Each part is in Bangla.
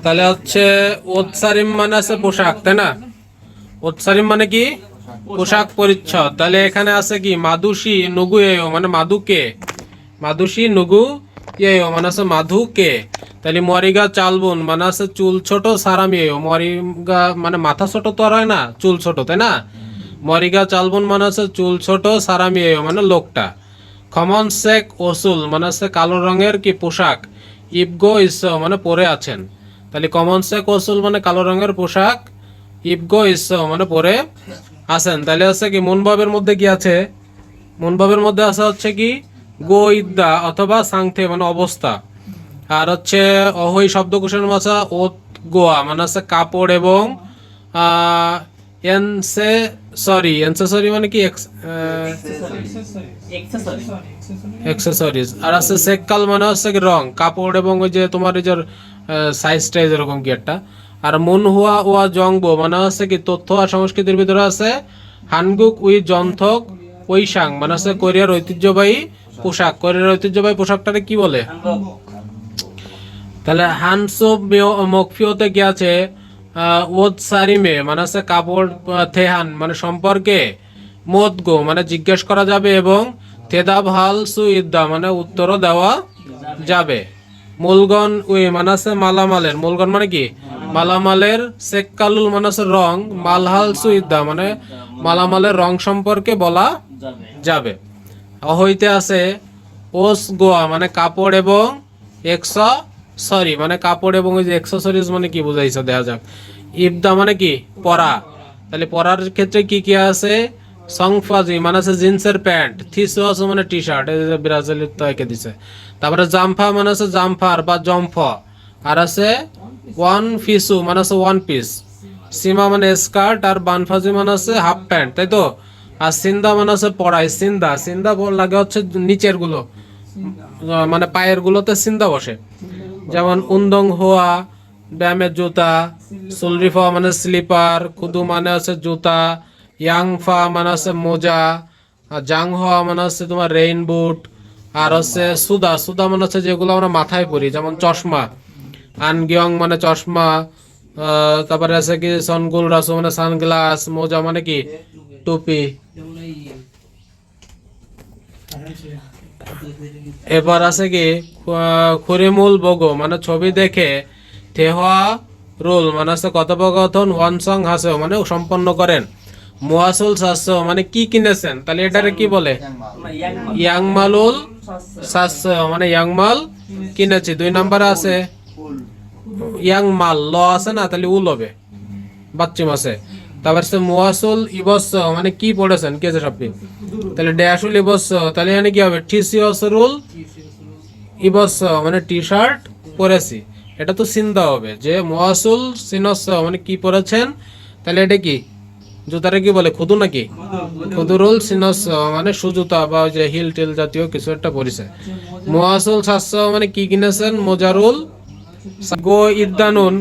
তাহলে হচ্ছে ওৎসারিম মানে আছে পোশাক, তাই না? ওৎসারিম মানে কি? পোশাক পরিচ্ছদ। তাহলে এখানে আছে কি মাদুসি নুগু এও মানে মাদুকে, মাদুসি নুগু এও মানে আছে মাধুকে। তাহলে মরিগা চালবুন মানে আছে চুল ছোট সারামি এও, মরিগা মানে মাথা ছোট তো আর হয় না, চুল ছোট, তাই না? মরিগা চালবুন মানে আছে চুল ছোট সারামি এও মানে লোকটা। খমন শেখ ওসুল মানে আছে কালো রঙের কি পোশাক, ইবগো ইস মানে পরে আছেন। তাহলে কমন শেখ ওসুল মানে কালো রঙের পোশাক, ইবগো ইস মানে পরে আছেন। তাহলে হচ্ছে কি মুনভাবের মধ্যে কি আছে? মুনভাবের মধ্যে আছে হচ্ছে কি গো ইদ্দা অথবা সাংথে মানে অবস্থা। আর হচ্ছে অহই শব্দকোষের ভাষা ওত গোয়া মানে হচ্ছে কাপড় এবং এনসেসরি মানে কি এক্সেসরিজ। আর আছে সেককাল মানে হচ্ছে কি রং, কাপড় এবং ওই যে তোমার এই যে সাইজ টাইজ এরকম কি একটা। আর মুন হুয়া ওয়া জংবো মানে হচ্ছে কি তথ্য আর সংস্কৃতির ভিতরে আছে হানগুক উই জন্থক ওইসাং মানে হচ্ছে কোরিয়ার ঐতিহ্যবাহী পোশাক। কোরিয়ার ঐতিহ্যবাহী পোশাকটারে কি বলে? তাহলে হানসো মকফিওতে কি আছে? ওদ সারিমে মানে হচ্ছে কাপড়, থেহান মানে সম্পর্কে, মোদগো মানে জিজ্ঞেস করা যাবে এবং থেদাব হাল সু ইদ্দা মানে উত্তরও দেওয়া যাবে। মূলগণ উই মানে আছে মালামালের, মূলগণ মানে কি মালামালের, সেক্কালুল মানে আছে রং, মালহাল সু ইদ্দা মানে মালামালের রং সম্পর্কে বলা যাবে। হইতে আছে ওস গোয়া মানে কাপড় এবং সরি মানে কাপড় এবং ওই যে এক্সেসরিজ মানে কি বুঝাইছে দেখা যাক। ইবদা মানে কি পরা। তাহলে পরার ক্ষেত্রে কি কি আছে? সংফাজি মানে আছে জিন্সের প্যান্ট, থিসো আছে মানে টি শার্ট, এই যে ব্রাজিলের তো একে দিছে। তারপরে জামফা মানে আছে জামফার বা জম্ফ। আর আছে ওয়ান ফিসু মানে আছে ওয়ান পিস, সীমা মানে স্কার্ট, আর বানফাজি মানে আছে হাফ প্যান্ট, তাই তো? আর সিন্দা মানে আছে পড়াই, সিন্দা সিন্দা লাগে হচ্ছে নিচের গুলো মানে পায়ের গুলোতে সিন্দা বসে। যেমন উন্দং হোয়া ব্যায়ামের জুতা, সুলরিফা মানে স্লিপার, কুদু মানে আছে জুতা, ইয়াংফা মানে আছে মোজা, আর জাং হওয়া মানে হচ্ছে তোমার রেইন বুট। আর হচ্ছে সুদা, সুদা মানে হচ্ছে যেগুলো আমরা মাথায় পরি যেমন চশমা, আনগিয়ং মানে চশমা। তারপরে আছে কি সনগুল রাসু মানে সানগ্লাস, মোজা মানে কি টুপি। এবার আছে কি খুরিমুল বগো মানে ছবি দেখে, থেহা রুল মানে আছে কথোপকথন, ওয়ানসং হাসেও মানে সম্পন্ন করেন। মুয়াসুল সাতশ মানে কি কিনেছেন, তাহলে এটারে কি বলে? ইয়াংমালুল সাতশ মানে ইয়াংমাল কিনেছি। 2 নম্বরে আছে ইয়াংমাল ল আছে না, তাহলে উল হবে বাচ্চিম আছে। তারপর সে মুয়াসুল ইবস্য মানে কি পড়েছেন, কি আছে সবটি, তাহলে ড্যাশুল ইবস্য তাহলে এখানে কি হবে? টিসিওসরুল ইবস্য মানে টি শার্ট পরেছি। এটা তো চিন্তা হবে যে মুয়াসুল সিনস্য মানে কি পরেছেন, তাহলে এটা কি জুতারে কি বলে? খুদু নাকি? খুদুরুল সিনস্য মানে সুজুতা বা ওই যে হিল টিল জাতীয় কিছু একটা পরিছে। মুয়াসুল সাতশ মানে কি কিনেছেন? মোজারুল গো ইদ্দানুন।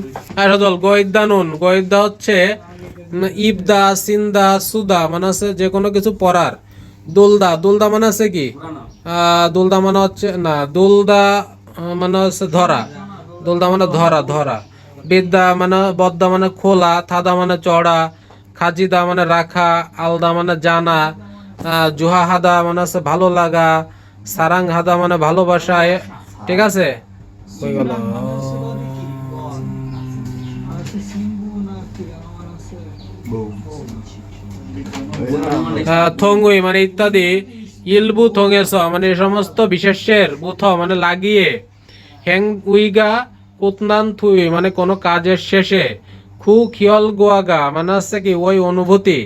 গো ইদ্দানুন, গো ইদ্দা হচ্ছে ইবদা সিন্দা সুদা মানে আছে যে কোনো কিছু পরার। দুলদা, দুলদা মানে আছে কি দুলদা মানে হচ্ছে না, দুলদা মানে হচ্ছে ধরা, দুলদা মানে ধরা ধরা। বিদ্যা মানে বদ্দা মানে খোলা, থাদা মানে চড়া, খাজিদা মানে রাখা, আলদা মানে জানা, জুহা হাদা মানে হচ্ছে ভালো লাগা, সারাং হাদা মানে ভালোবাসা। ঠিক আছে, হয়ে গেল। থঙ্গুই মানে ইত্যাদি, ইলবু থঙেছ মানে এই সমস্ত বিশেষের, বুথ মানে লাগিয়ে, হ্যাং উইগা কুতনান থুই মানে কোনো কাজের শেষে, খু খিয়ল গোয়াগা মানে হচ্ছে কি ওই অনুভূতি,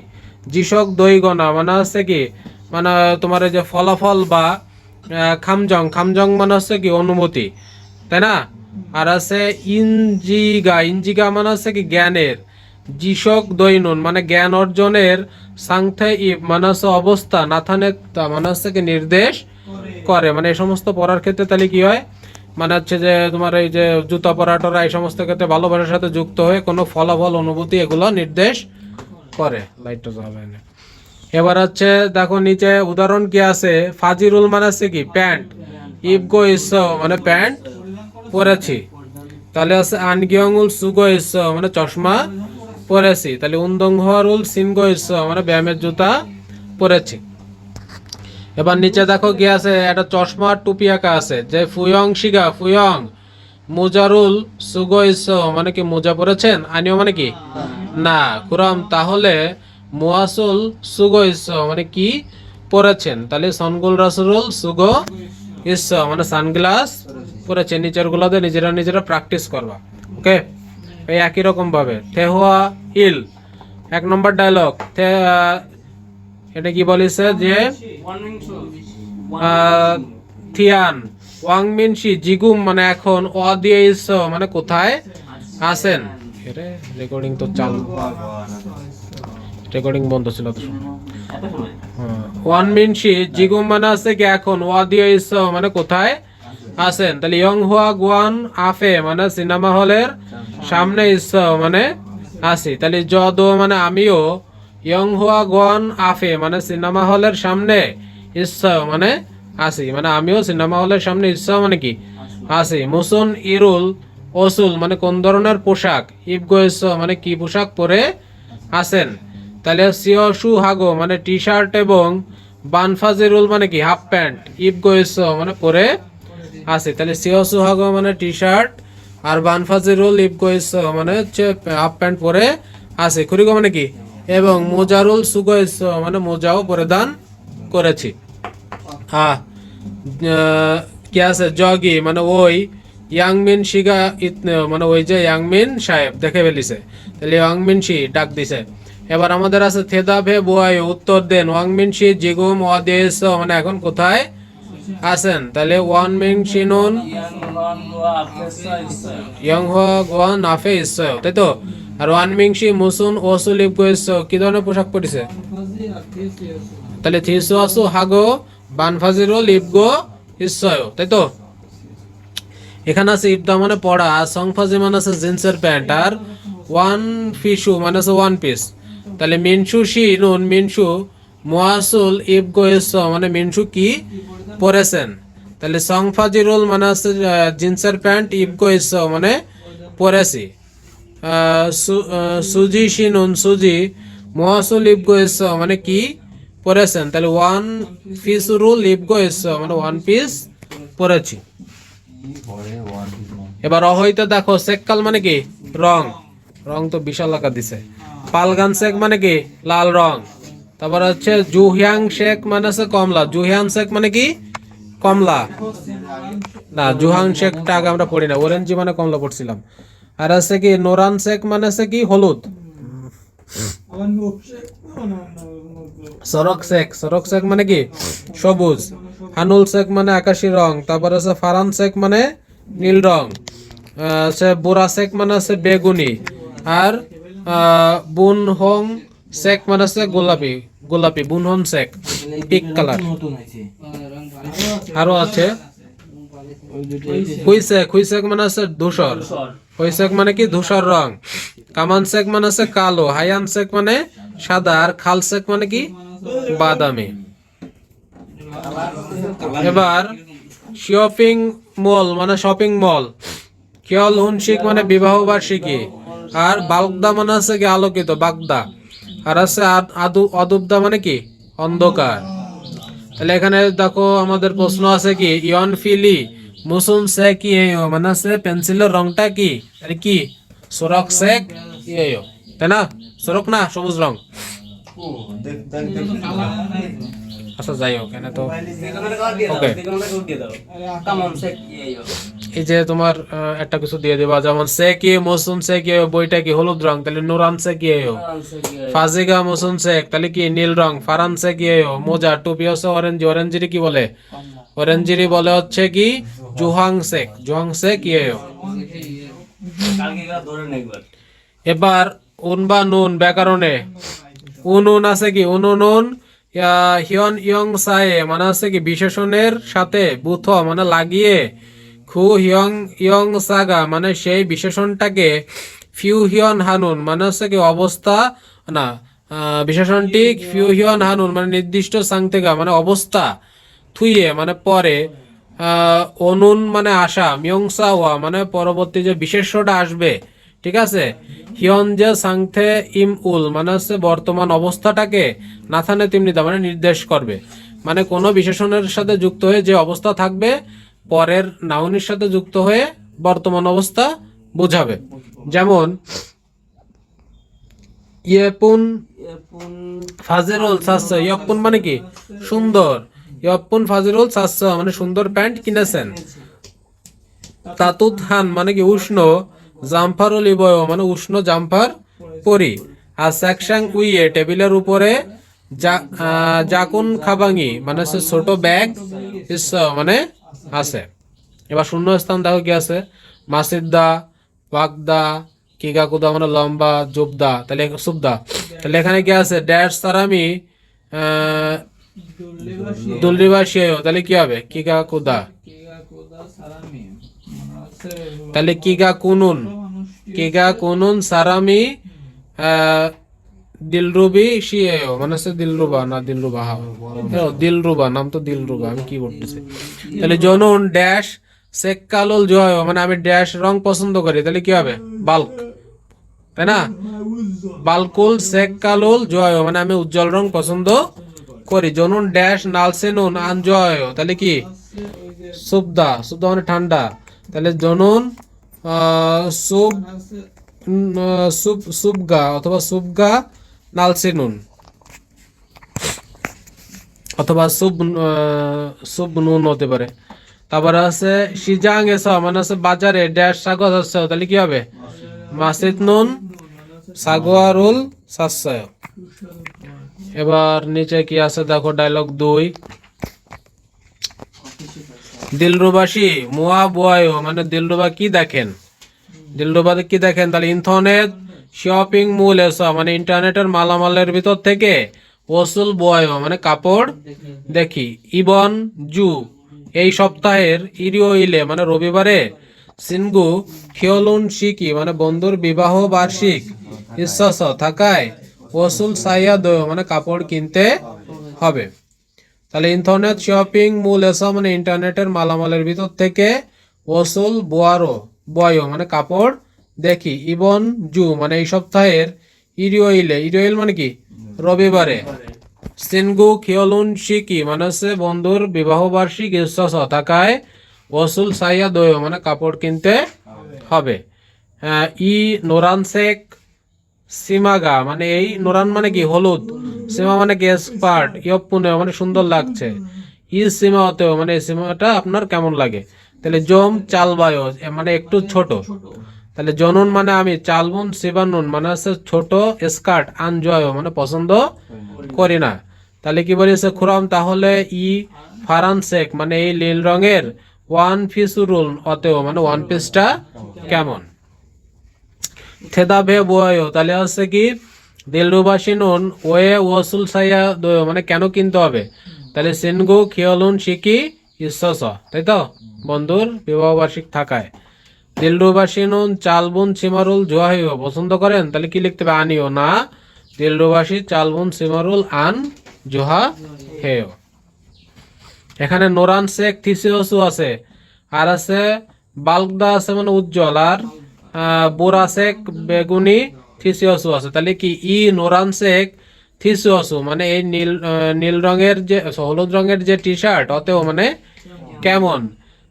জিশক দইগনা মানে হচ্ছে কি মানে তোমার এই যে ফলাফল বা খামজং, খামজং মানে হচ্ছে কি অনুমতি, তাই না? আর আছে ইনজিগা, ইনজিগা মানে হচ্ছে কি জ্ঞানের, জিশক দৈনুন মানে জ্ঞান অর্জনের, সাংথে ইব মানে হচ্ছে অবস্থা, নাথানেতা মানে হচ্ছে কি নির্দেশ করে। মানে এই সমস্ত পড়ার ক্ষেত্রে তাহলে কি হয় মানে হচ্ছে যে তোমার এই যে জুতা পরা টরা এই সমস্ত ক্ষেত্রে ভালোবাসার সাথে যুক্ত হয়ে কোনো ফলাফল অনুভূতি এগুলো নির্দেশ করে। লাইটটা জ্বালাবে না। এবার হচ্ছে দেখো নিচে উদাহরণ কি আছে? ফাজিরুল মানে হচ্ছে কি প্যান্ট, ইবগো ইস মানে প্যান্ট পরেছি। তাহলে আছে আনগিয়ংউল সুগোইস মানে চশমা পরেছি। তাহলে উন্দং হওয়ারুল সিনগোইস মানে ব্যায়ামের জুতা পরেছি। এবার নিচে দেখো কি আছে, একটা চশমা আর টুপি আঁকা আছে, যে ফুয়ং শিগা ফুয়ং মুজারুল সুগোইস মানে কি মোজা পরেছেন, আনিও মানে কি না, কুরাম তাহলে মুয়াসুল সুগোইস মানে কি পরেছেন, তাহলে সনগুল রাসুল সুগো ইস মানে সানগ্লাস পরেছে। নিচের গুলোতে নিজেরা নিজেরা প্র্যাকটিস করবা। ওকে, এই একই রকম ভাবে থেহুয়া ইল 1 নম্বর ডায়লগ, এটা কি বলেছে যে থিয়ান ওয়াংমিনশি জিগুম মানে এখন অ দিয়ে ইস মানে কোথায় আছেন। রেকর্ডিং তো চালু, রেকর্ডিং বন্ধ ছিল তো। ওয়ান মিনশি জিগুম মানে আছে কি এখন, ওয়া দিয়ে ইস মানে কোথায় আছেন। তাহলে ইয়ং হুয়া গুয়ান আফে মানে সিনেমা হলের সামনে ইস মানে আছি। তাহলে যদ মানে আমিও, ইয়ং হুয়া গুয়ান আফে মানে সিনেমা হলের সামনে ইস মানে আছি, মানে আমিও সিনেমা হলের সামনে ইস মানে কি আছি। মুসুন ইরুল ওসুল মানে কোন ধরনের পোশাক, ইব গোয়েস মানে কি পোশাক পরে আছেন। তাহলে সিওসু হাগো মানে টি শার্ট এবং বানফাজিরুল মানে কি হাফ প্যান্ট, ইব গোয়েস মানে পরে আছে। তাহলে সিওসু হাগো মানে টি শার্ট আর বানফাজিরুল ইব গোয়েস মানে হচ্ছে হাফ প্যান্ট পরে আছে। খুরিগো মানে কি এবং মোজারুল সুগোয়েস মানে মোজাও পরিধান করেছি। হ্যাঁ, কি আছে জগি মানে ওই ইয়াংমিন শিগা মানে ওই যে ইয়াংমিন সাহেব দেখে ফেলিছে, তাহলে ইয়াংমিন শি ডাক দিছে। এবার আমাদের আছে থেদা ভে বোয়াই উত্তর দেন, ওয়াংমিন শি জিগুম ওয়াদেস মানে এখন কোথায় আছেন। তাহলে ওয়ান মিন শিনুন ইয়ং হওয়া গোয়ান আফে ইসয়, তাই তো। আর ওয়ান মিং শি মুসুন ওসুলিপ গোয়েস কি ধরনের পোশাক পরেছে, তাহলে থিসু আসু হাগো বানফাজিরো লিপগো ইসয়, তাই তো। এখানে আছে ইবদা মানে পড়া, আর সংফাজি মানে আছে জিন্সের প্যান্ট, আর ওয়ান ফিশু মানে আছে ওয়ান পিস। তাহলে মিনসু শি নুন মিনসু মুয়াসুল ইব গোয়েস মানে মিনসু কি পরেছেন। তাহলে সংফাজিরুল মানে আছে জিন্সের প্যান্ট, ইব গোয়েস মানে পরেছি। সুজি শি নুন সুজি মুয়াসুল ইব গোয়েস মানে কি পরেছেন। তাহলে ওয়ান ফিসুরুল ইব গোয়েস মানে ওয়ান পিস পরেছি। এবার অহইতে দেখো সেককাল মানে কি রং, রং তো বিশাল আকার দিছে। পালগান শেক মানে কি লাল রং। তারপর হচ্ছে জুহিয়াং শেক মানে আছে কমলা, জুহিয়াং শেক মানে কি কমলা না, জুহাং শেকটা আগে আমরা পড়ি না, অরেঞ্জি মানে কমলা পড়ছিলাম। আর আছে কি নোরান শেক মানে আছে কি হলুদ। সরক শেক, সরক শেক মানে কি সবুজ। হানুল শেক মানে আকাশী রং। তারপর আছে ফারান শেক মানে নীল রং। আছে বুরা শেক মানে আছে বেগুনি। আর বুনহং শেক মানে আছে গোলাপি, গোলাপি বুনহং শেক পিক কালার। আরো আছে হুইসেক, হুইসেক মানে আছে ধূসর, হুইসেক মানে কি ধূসর রং। কামান শেক মানে আছে কালো, হায়ান শেক মানে সাদা, আর খাল শেক মানে কি বাদামি। এবার শপিং মল মানে শপিং মল। কিয়ল হুনশিক মানে বিবাহ বার্ষিকী। আর বাগদা মানে আছে কি আলোকিত বাগদা। আর আছে অদুবদা মানে কি অন্ধকার। তাহলে এখানে দেখো আমাদের প্রশ্ন আছে কি ইয়ন ফিলি মুসুন সে কি মানে আছে পেন্সিলের রংটা কি, আরে কি সরক শেক তাই না, সরক না সবুজ রং। আচ্ছা যাই হোক, এখানে তো ওকে। এই যে তোমার একটা কিছু দিয়ে দেবা, যেমন সে কি মৌসুম সে কি বইটা কি হলুদ রং, তাহলে নুরান সে কি ফাজিগা মৌসুম শেখ তাহলে কি নীল রং। ফারান সে কি মোজা টুপি হচ্ছে অরেঞ্জ, অরেঞ্জিরি কি বলে, অরেঞ্জিরি বলে হচ্ছে কি জুহাং শেখ, জুহাং শেখ কি। এবার উন বা নুন ব্যাকরণে উন আছে কি উনুন হিয়ন ইয়ং সায়ে মানে আছে কি বিশেষণের সাথে বুথ মানে লাগিয়ে, খু হিয়ং ইয়ং সাগা মানে সেই বিশেষণটাকে, ফিউ হিয়ন হানুন মানে হচ্ছে কি অবস্থা না, বিশেষণটি ফিউ হিয়ন হানুন মানে নির্দিষ্ট সাংতেগা মানে অবস্থা, থুইয়ে মানে পরে, অনুন মানে আশা, মিয়ংসা ওয়া মানে পরবর্তী যে বিশেষ্যটা আসবে, ঠিক আছে। হিয়ন যে সাংথে ইম উল মানে হচ্ছে বর্তমান অবস্থাটাকে নাথানে তিমনিদা মানে নির্দেশ করবে, মানে কোনো বিশেষণের সাথে যুক্ত হয়ে যে অবস্থা থাকবে পরের নাউনের সাথে যুক্ত হয়ে বর্তমান অবস্থা বোঝাবে। যেমন ইয়েপুন ফাজিরুল সাচ্চ, ইয়পুন মানে কি সুন্দর, ইয়পুন ফাজিরুল সাচ্চ মানে সুন্দর প্যান্ট কিনেছেন। তাতুত হান মানে কি উষ্ণ, জাম্পারুল ইবয় মানে উষ্ণ জাম্পার পরি। আর স্যাকশাং উইয়ে টেবিলের উপরে জাকুন খাবাঙ্গি মানে হচ্ছে ছোট ব্যাগ মানে আছে। এবার শূন্য স্থান দেখো কি আছে, মাসিদ্দা, ওয়াকদা, কিগাকুদা মানে লম্বা, জুবদা তাহলে সুবদা, তাহলে এখানে কি আছে ড্যাশ সারামি দুল্লিবাসী, তাহলে কি হবে কিগাকুদা, তাহলে কিগা কুনুন সারামি দিলরুবি শিয়েও মানে হচ্ছে দিলরুবা না দিলরুবা, দিলরুবা নাম তো দিলরুবা, আমি কি করতেছি। তাহলে জনুন ড্যাশ সেক্কালুল জয় মানে আমি ড্যাশ রং পছন্দ করি, তাহলে কি হবে বাল্ক, তাই না। বালকুল সেক্কালুল জয় মানে আমি উজ্জ্বল রং পছন্দ করি। জনুন ড্যাশ নালসেনুন আন জয়, তাহলে কি সুবদা, সুবদা মানে ঠান্ডা, তাহলে জনুন সুব সুবগা অথবা সুবগা নালসেনুন অথবা সুব নুন হতে পারে। তারপরে আছে সিজাং এসা মানে আছে বাজারে ড্যাশ সাগর আছে, তাহলে কি হবে মাসিদ নুন সাগোয়ারুল সাসায়। এবার নিচে কি আছে দেখো ডায়লগ 2, দিলরুবাসী মুয়া বুয়ায় মানে দিলরুবা কি দেখেন, দিলরুবা কি দেখেন, তাহলে ইন্টারনেট শপিং মল এসা মানে ইন্টারনেটের মালামালের ভিতর থেকে ওসুল বয় মানে কাপড় দেখি। ইবন জু এই সপ্তাহের ইরিও ইলে মানে রবিবারে, সিনগু খিয়লুন শিকি মানে বন্ধুর বিবাহ বার্ষিক ইচ্ছাস থাকায় ওসুল সাইয়া দয় মানে কাপড় কিনতে হবে। তাহলে ইন্টারনেট শপিং মল এসা মানে ইন্টারনেটের মালামালের ভিতর থেকে ওসুল বোয়ারো বয় মানে কাপড় দেখি। ইবন জু মানে এই সপ্তাহের ইরিওইলে, ইরিওইল মানে কি রবিবারে। সিনগু খিয়লুন শিকি মানে হচ্ছে বন্ধুর বিবাহ বার্ষিক ইচ্ছাস থাকায় ওসুল সাইয়া দয় মানে কাপড় কিনতে হবে। ই নোরান শেখ সিমাগা মানে এই নোরান মানে কি হলুদ, সীমা মানে কি স্পার্ট, ইয়পুনে মানে সুন্দর লাগছে, ই সীমা হতেও মানে এই সীমাটা আপনার কেমন লাগে। তাহলে জম চালবায় মানে একটু ছোট, তাহলে জনুন মানে আমি, চালবুন সিবানুন মানে হচ্ছে ছোট স্কার্ট, আনজয় মানে পছন্দ করি না। তাহলে কি বলেছে খুরম, তাহলে ই ফারানসেক মানে এই নীল রঙের ওয়ান পিসুরুল অতেও মানে ওয়ান পিসটা কেমন। থেদা ভে বয় তাহলে হচ্ছে কি দিলরুবাসী নুন ওয়ে ওসুল সাইয়া দয় মানে কেন কিনতে হবে, তাহলে সিনগু খিয়লুন শিকি ইচ্ছস, তাই তো বন্ধুর বিবাহ বার্ষিক থাকায়। দিলরুবাসী নুন চালবুন সিমারুল জোয়াহিও পছন্দ করেন, তাহলে কি লিখতে হবে আনিও না, দিলরুবাসী চালবুন সিমারুল আন জোহা হেও। এখানে নোরান শেখ থিসিওসু আছে, আর আছে বালকদা আছে মানে উজ্জ্বল, আর বোরা শেখ বেগুনি থিসিওসু আছে, তাহলে কি ই নোরান শেখ থিসিওসু মানে এই নীল রঙের যে হলুদ রঙের যে টি শার্ট অতেও মানে কেমন।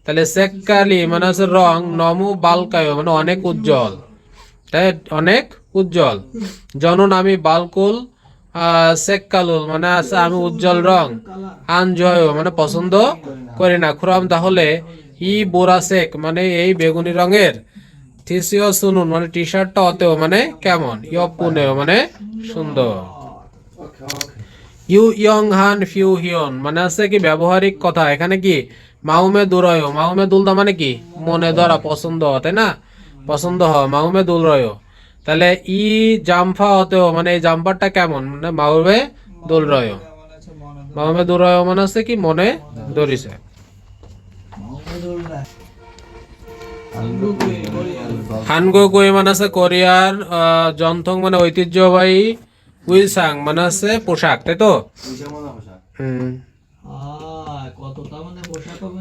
তাহলে শেখকালি মানে আছে রং, নমু বালকায় মানে অনেক উজ্জ্বল, তাই অনেক উজ্জ্বল। জনন আমি বালকুল শেখকালুল মানে আছে আমি উজ্জ্বল রং, আনজয় মানে পছন্দ করি না। খুরাম তাহলে ই বোরা শেখ মানে এই বেগুনি রঙের, থিসিও শুনুন মানে টি শার্টটা অতেও মানে কেমন, ইয়পুনেও মানে সুন্দর। ইউ ইয়ং হান ফিউ হিয়ন মানে আছে কি ব্যবহারিক কথা, এখানে কি মাউমে দুরয়, মাউমে দুলদা মানে কি মনে ধরা পছন্দ, তাই না পছন্দ হ মাউমে দুল রয়। তাহলে ই জাম্পা হতেও মানে এই জাম্পারটা কেমন মানে মাউমে দুল রয়, মাউমে দুল রয় মানে আছে কি মনে ধরিছে। হানগোকুই মানে আছে কোরিয়ার, জন্থং মানে ঐতিহ্যবাহী, উইসাং মানে আছে পোশাক, তাই তো।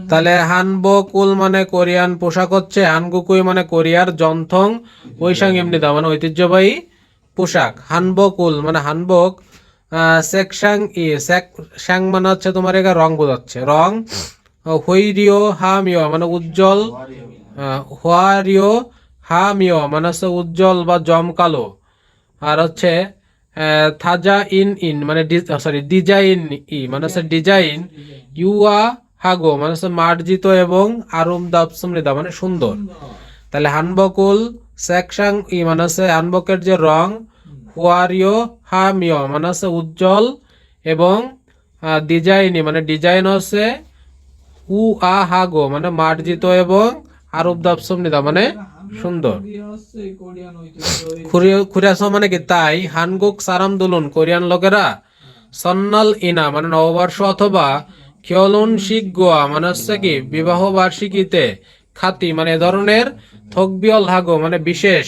তাহলে হানবকুল মানে কোরিয়ান পোশাক হচ্ছে, হানগুকুই মানে কোরিয়ার, জন্থং ওইসাং এমনিদা মানে ঐতিহ্যবাহী পোশাক। হানবকুল মানে হানবক, সেকশাং শ্যাং মানে হচ্ছে তোমার এখানে রং বোঝাচ্ছে, রং। হৈরিও হামিও মানে উজ্জ্বল, হোয়ারিও হামিও মানে হচ্ছে উজ্জ্বল বা জমকালো। আর হচ্ছে থাজা ইন মানে সরি ডিজাইন মানে হচ্ছে ডিজাইন। ইউয়া হাগো মানে হচ্ছে মার্জিত এবং আরুম দাপসমৃদা মানে সুন্দর। তাহলে হানবকুল সেকশাং মানে হচ্ছে হানবকের যে রং, হোয়ারিও হামিও মানে হচ্ছে উজ্জ্বল এবং ডিজাইনি মানে ডিজাইন হচ্ছে উ আ হাগো মানে মার্জিত এবং আরব দাপসমৃদা মানে সুন্দর। খুরিয়াস মানে কি তাই হানগুক সারাম দুলুন কোরিয়ান লোকেরা সন্নাল ইনা মানে নববর্ষ অথবা কিয়লুন শিক গোয়া মানে হচ্ছে কি বিবাহ বার্ষিকীতে খাতি মানে এ ধরনের থকবিয়ল হাগো মানে বিশেষ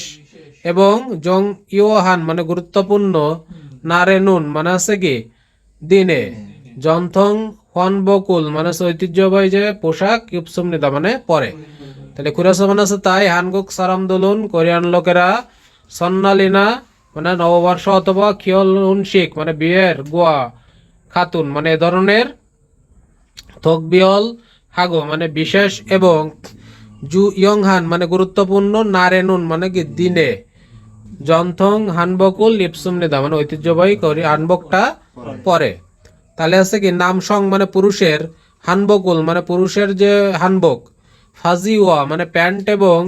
এবং জং ইয়োহান মানে গুরুত্বপূর্ণ নারেনুন মানে হচ্ছে কি দিনে জন্থং হনবকুল মানে হচ্ছে ঐতিহ্যবাহী যে পোশাক ইউপসুমনিদা মানে পরে। তাহলে খুরাস মানে আছে তাই হানগুক সারাম দোলন কোরিয়ান লোকেরা সন্নালিনা মানে নববর্ষ অথবা খিয়লুন শিখ মানে বিয়ের গোয়া খাতুন মানে এ ধরনের থকবিয়ল হাগো মানে বিশেষ এবং জু ইয়ংহান মানে গুরুত্বপূর্ণ নারেনুন মানে কি দিনে জন্থং হানবকুল লিপসুমনিদা মানে ঐতিহ্যবাহী করি হানবকটা পরে। তাহলে আছে কি নামসং মানে পুরুষের, হানবকুল মানে পুরুষের যে হানবক, ফাজিওয়া মানে প্যান্ট এবং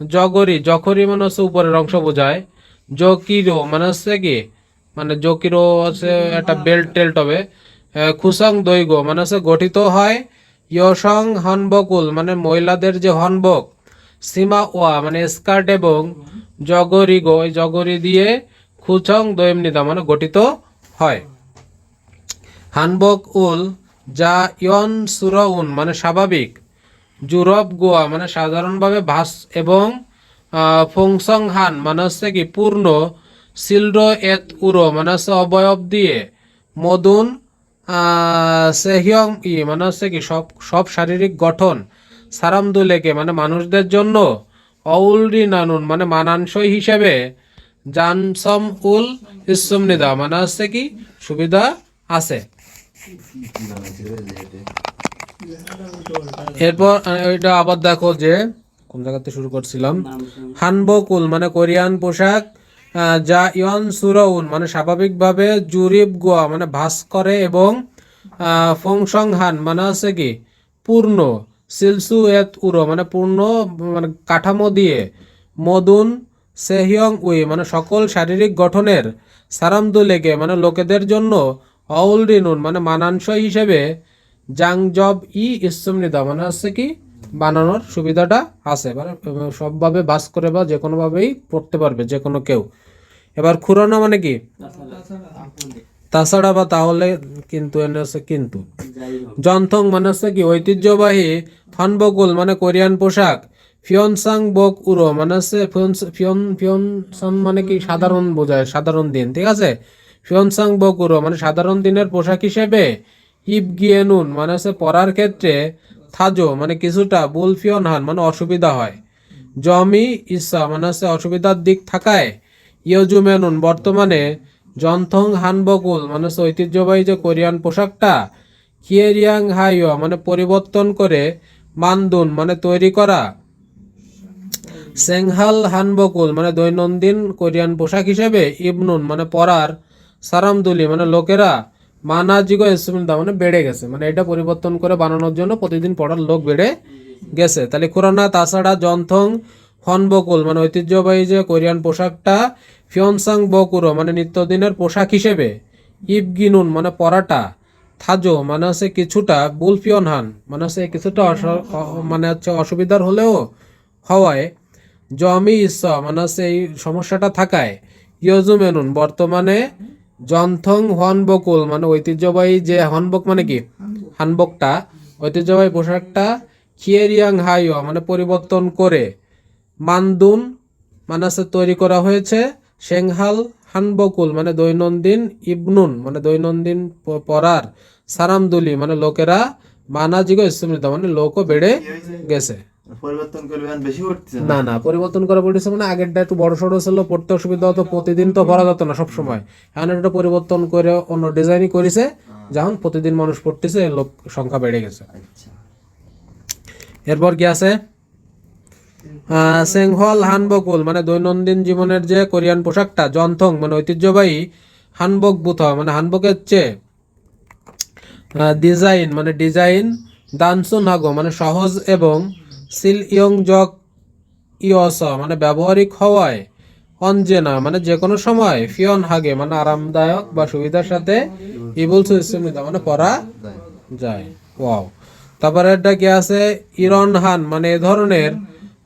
জগরি জখরি মানে হচ্ছে উপরের অংশ বোঝায়, জকিরো মানে হচ্ছে কি মানে জকিরো হচ্ছে একটা বেল্ট টেল্ট হবে, খুসাং দৈগো মানে হচ্ছে গঠিত হয়, ইয়সং হনবকুল মানে মহিলাদের যে হনবক, সীমা ওয়া মানে স্কার্ট এবং জগরি গো জগরি দিয়ে খুচং দৈমনিদা মানে গঠিত হয়। হানবক উল যা ইয়ন সুরউন মানে স্বাভাবিক, জুরব গোয়া মানে সাধারণভাবে ভাস এবং ফংসং হান মানে হচ্ছে কি পূর্ণ, সিলডো এত উরো মানে হচ্ছে অবয়ব দিয়ে, মদুন সেহিয়ং মানে হচ্ছে কি সব সব শারীরিক গঠন, সারামদুলেকে মানে মানুষদের জন্য, অউলরি নানুন মানে মানানসই হিসেবে, জানসম উল ইসুমনিদা মানে হচ্ছে কি সুবিধা আছে। এরপর এটা আবার দেখো যে কোন জায়গাতে শুরু করছিলাম, হানবকুল মানে কোরিয়ান পোশাক, যা ইয়ন সুরউন মানে স্বাভাবিকভাবে জুরিব গোয়া মানে ভাস করে এবং ফংসং হান মানে হচ্ছে কি পূর্ণ, সিলসু এত উরো মানে পূর্ণ মানে কাঠামো দিয়ে, মদুন সেহিয়ং উই মানে সকল শারীরিক গঠনের, সারামদুলেকে মানে লোকেদের জন্য, অউলরিনুন মানে মানানসই হিসেবে, জাংজব ইসুমনিদা মানে হচ্ছে কি বানানোর সুবিধাটা আছে, মানে সবভাবে বাস করে বা যে কোনোভাবেই পড়তে পারবে যে কোনো কেউ। এবার খুরানো মানে কি তাছাড়া বা তাহলে, কিন্তু এনে হচ্ছে কিন্তু। জন্থং মানে হচ্ছে কি ঐতিহ্যবাহী, হনবকুল মানে কোরিয়ান পোশাক, ফিয়নসাং বক উরো মানে হচ্ছে ফিয়নসাং মানে কি সাধারণ বোঝায় সাধারণ দিন, ঠিক আছে। ফিয়নসাং বক উরো মানে সাধারণ দিনের পোশাক হিসেবে, ইবগিয়েনুন মানে হচ্ছে পরার ক্ষেত্রে, থাজো মানে কিছুটা, বুলফিয়নহান মানে অসুবিধা হয়, জমি ইসা মানে হচ্ছে অসুবিধার দিক থাকায়, ইয়জুমেনুন বর্তমানে, জন্থং হানবকুল মানে হচ্ছে ঐতিহ্যবাহী যে কোরিয়ান পোশাকটা, কিয়েরিয়াং হাইও মানে পরিবর্তন করে, মানদুন মানে তৈরি করা, সেংহাল হানবকুল মানে দৈনন্দিন কোরিয়ান পোশাক হিসেবে, ইবনুন মানে পরার, সারামদুলি মানে লোকেরা, মানাজিগো ইসমিন্দা মানে বেড়ে গেছে, মানে এটা পরিবর্তন করে বানানোর জন্য প্রতিদিন পড়ার লোক বেড়ে গেছে। তাহলে খুরানা তাছাড়া জন্থং হনবকুল মানে ঐতিহ্যবাহী যে কোরিয়ান পোশাকটা, ফিয়নসাং বকুরো মানে নিত্যদিনের পোশাক হিসেবে, ইবগিনুন মানে পরাটা, থাজো মানে হচ্ছে কিছুটা, বুলফিয়নহান মানে হচ্ছে কিছুটা মানে হচ্ছে অসুবিধার হলেও হওয়ায়, জমি ইসা মানে হচ্ছে এই সমস্যাটা থাকায়, ইয়জুমেনুন বর্তমানে, জন্থং হনবকুল মানে ঐতিহ্যবাহী যে হনবক মানে কি হানবকটা ঐতিহ্যবাহী পোশাকটা, খিয়েরিয়াং হাইও মানে পরিবর্তন করে, মানদুন মানে হচ্ছে তৈরি করা হয়েছে, সেংহাল হানবকুল মানে দৈনন্দিন, ইবনুন মানে দৈনন্দিন পরার, সারামদুলি মানে লোকেরা, মানা জিগো ইসমৃদ্ধ মানে লোকও বেড়ে কি হয়েছে? গেছে। পরিবর্তন করলে এখন বেশি পড়তেছে না না, পরিবর্তন করা পড়েছে মানে আগেরটা একটু বড় সড়ো ছিল, পড়তে অসুবিধা হতো, প্রতিদিন তো পড়া যেত না সব সময়। এখন এটা পরিবর্তন করে অন্য ডিজাইনই করেছে, যখন প্রতিদিন মানুষ পড়তেছে লোক সংখ্যা বেড়ে গেছে। আচ্ছা এরপর কি আছে, সেংহল হানবকুল মানে দৈনন্দিন জীবনের যে কোরিয়ান পোশাকটা, জনথং মানে ঐতিহ্যবাহী, হানবক বুথ মানে হানবকের চেয়ে ডিজাইন মানে ডিজাইন, দানসুন হাগো মানে সহজ এবং সিল ইয়ং জক ইয়স মানে ব্যবহারিক হওয়ায়, অনজেনা মানে যে কোনো সময়, ফিয়ন হাগে মানে আরামদায়ক বা সুবিধার সাথে, ইবুলসু ইসমিতা মানে পরা যায়। ওয়াও। তারপরে এটা কি আছে, ইরন হান মানে এ ধরনের,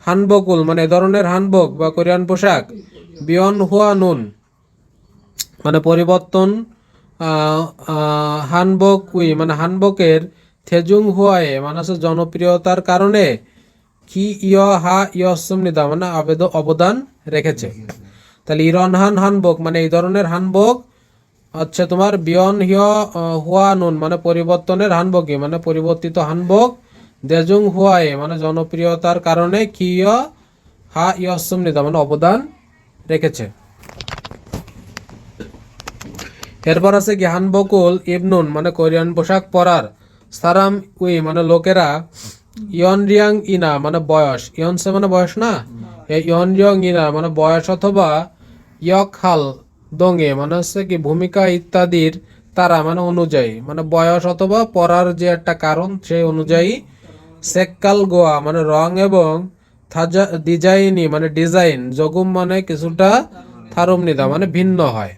হানবকুল মানে এ ধরনের হানবক বা কোরিয়ান পোশাক, বিয়ন হুয়া নুন মানে পরিবর্তন, হানবক উই মানে হানবকের থেজুং হুয়ায়ে মানে হচ্ছে জনপ্রিয়তার কারণে, কি ইয় হা ইয়সমিদা মানে অবদান রেখেছে। তাহলে ইরনহান হানবক মানে এই ধরনের হানবক হচ্ছে তোমার বিয়ন হিয় হুয়া নুন মানে পরিবর্তনের হানবকই মানে পরিবর্তিত হানবক, দেজুং হুয়ায়ে মানে জনপ্রিয়তার কারণে, কি ইয় হা ইয়সমিদা মানে অবদান রেখেছে। এরপর আছে কি হানবকুল ইবনুন মানে কোরিয়ান পোশাক পরার, সারাম উই মানে লোকেরা, ইয়নরিয়াং ইনা মানে বয়স, ইয়নসে মানে বয়স না, এই ইয়নরিয়াং ইনা মানে বয়স অথবা ইয়কহাল দোঙে মানে হচ্ছে কি ভূমিকা ইত্যাদির তারা মানে অনুযায়ী, মানে বয়স অথবা পড়ার যে একটা কারণ সেই অনুযায়ী, সেক্কাল গোয়া মানে রং এবং থাজা ডিজাইনি মানে ডিজাইন, জগুম মানে কিছুটা, থারুমনিদা মানে ভিন্ন হয়।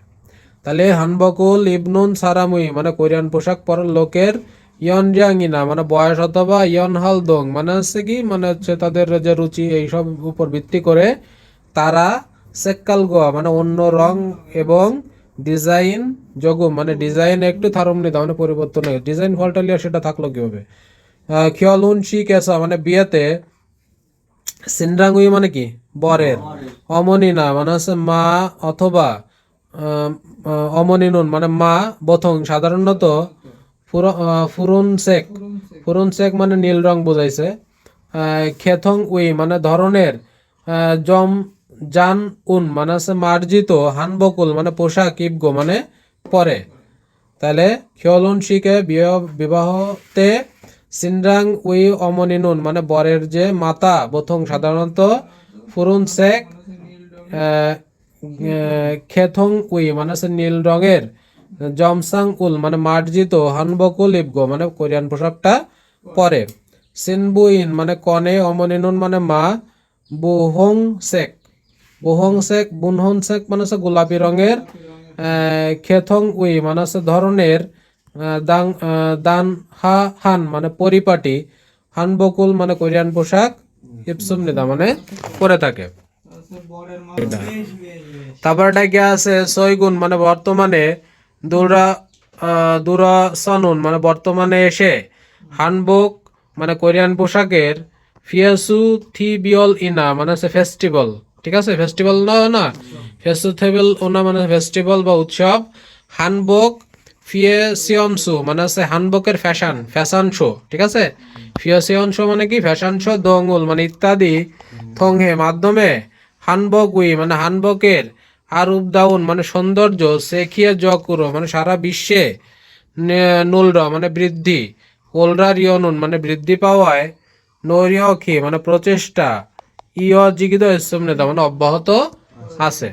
তাহলে হানবকুল ইবনুন সারামুই মানে কোরিয়ান পোশাক পরার লোকের, ইয়নরিয়াংইনা মানে বয়স অথবা ইয়নহাল দং মানে হচ্ছে কি মানে হচ্ছে তাদের যে রুচি এইসব উপর ভিত্তি করে তারা, সেক্কাল গোয়া মানে অন্য রং এবং ডিজাইন জগুম মানে ডিজাইন একটু থারুমনিদা মানে পরিবর্তন হয়, ডিজাইন ফল্টালিয়া সেটা থাকলো কিভাবে। খিয়লুন শি কেসা মানে বিয়েতে, সিনরাঙ্গুই মানে কি বরের, অমনিনা মানে হচ্ছে মা অথবা অমনিনুন মানে মা বথং সাধারণত, ফুরুন শেক মানে নীল রং বোঝাইছে, খেথং উই মানে ধরনের, জম জান উন মানে হচ্ছে মার্জিত, হানবকুল মানে পোশাক, ইবগো মানে পরে। তাহলে খিয়লুন শিকে বিবাহতে, সিনরাং উই অমনিনুন মানে বরের যে মাতা বথং সাধারণত, ফুরুন শেক খেথং উই মানে হচ্ছে নীল রঙের, জমসাং উল মানে মার্জিত, হানবকুল ইবগো মানে কোরিয়ান পোশাকটা পরে। সিনবুইন মানে কনে, অমনিনুন মানে মা, বুহং শেক বুনহং শেক মানে হচ্ছে গোলাপি রঙের, খেথং উই মানে হচ্ছে ধরনের, দান হা হান মানে পরিপাটি, হানবকুল মানে কোরিয়ান পোশাক, ইপসুম নিদা মানে পরে থাকে। তারপর এটা কি আছে, সৈগুন মানে বর্তমানে, দুরা দুরা সনুন মানে বর্তমানে এসে, হানবক মানে কোরিয়ান পোশাকের, ফিয়াসু থিবিয়ল ইনা মানে হচ্ছে ফেস্টিভ্যাল, ঠিক আছে ফেস্টিভ্যাল না না, ফেস্টিভ্যাল ওনা মানে ফেস্টিভ্যাল বা উৎসব, হানবক ফিয়েসিয়নসু মানে হচ্ছে হানবকের ফ্যাশন শো, ঠিক আছে, ফিয়েসিয়ন শো মানে কি ফ্যাশন শো, দঙ্গুল মানে ইত্যাদি, থংহে মাধ্যমে, হানবক উই মানে হানবকের, আর উপদাউন মানে সৌন্দর্য, সেখিয়ে জকুরো মানে সারা বিশ্বে, নুলর মানে বৃদ্ধি, ওলরা রিয়নুন মানে বৃদ্ধি পাওয়ায়, নৈরিয়খি মানে প্রচেষ্টা, ইয় জিগিত ইসম নেতা মানে অব্যাহত আছে।